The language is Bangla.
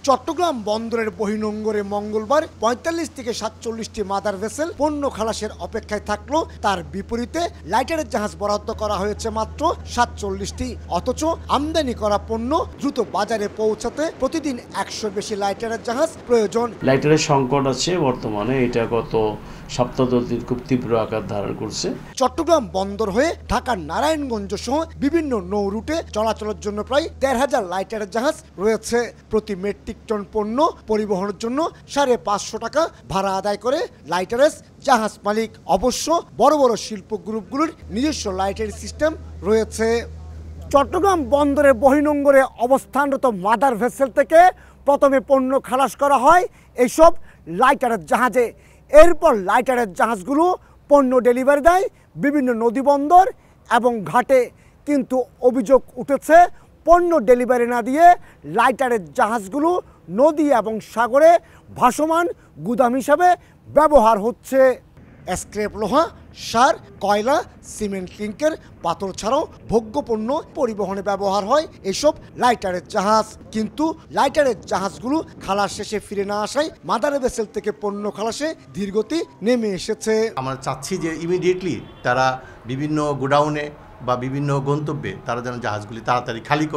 চট্টগ্রাম বন্দরের বহির্নোঙরে মঙ্গলবার ৪৫ থেকে ৪৭টি মাদার ভেসেল পণ্য খালাসের অপেক্ষায় থাকলো। তার বিপরীতে লাইটারের জাহাজ বরাদ্দ করা হয়েছে মাত্র ৪৭টি। অথচ আমদানি করা পণ্য দ্রুত বাজারে পৌঁছাতে প্রতিদিন ১০০ বেশি লাইটারের জাহাজ প্রয়োজন। লাইটারের সংকট আছে বর্তমানে, এটা গত সপ্তাহ দিন খুব তীব্র আকার ধারণ করছে। চট্টগ্রাম বন্দর হয়ে ঢাকার নারায়ণগঞ্জ সহ বিভিন্ন নৌ রুটে চলাচলের জন্য প্রায় ১৩,০০০ লাইটারের জাহাজ রয়েছে। প্রতি মেট্রিক টন পণ্য পরিবহনের জন্য ৫৫০ টাকা ভাড়া আদায় করে লাইটারের জাহাজ মালিক। অবশ্য বড় বড় শিল্প গ্রুপগুলোর নিজস্ব লাইটারি সিস্টেম রয়েছে। চট্টগ্রাম বন্দরের বহির্নোঙরে অবস্থানরত মাদার ভেসেল থেকে প্রথমে পণ্য খালাস করা হয় এইসব লাইটারের জাহাজে। এরপর লাইটারের জাহাজগুলো পণ্য ডেলিভারি দেয় বিভিন্ন নদী বন্দর এবং ঘাটে। কিন্তু অভিযোগ উঠেছে পণ্য ডেলিভারি না দিয়ে লাইটারের জাহাজগুলো নদী এবং সাগরে ভাসমান গুদাম হিসাবে ব্যবহার হচ্ছে। স্ক্র্যাপ লোহা, সার, কয়লা, সিমেন্ট, ক্লিংকের, পাথর ছাড়াও ভোগ্য পণ্য পরিবহনে ব্যবহার হয় এসব লাইটারের জাহাজ। কিন্তু লাইটারের জাহাজগুলো খালাস শেষে ফিরে না আসায় মাদার ভেসেল থেকে পণ্য খালাসে ধীরগতি নেমে এসেছে। আমরা চাচ্ছি যে ইমিডিয়েটলি তারা বিভিন্ন গোডাউনে বা বিভিন্ন গন্তব্যে তারা যেন জাহাজগুলি তাড়াতাড়ি খালি করে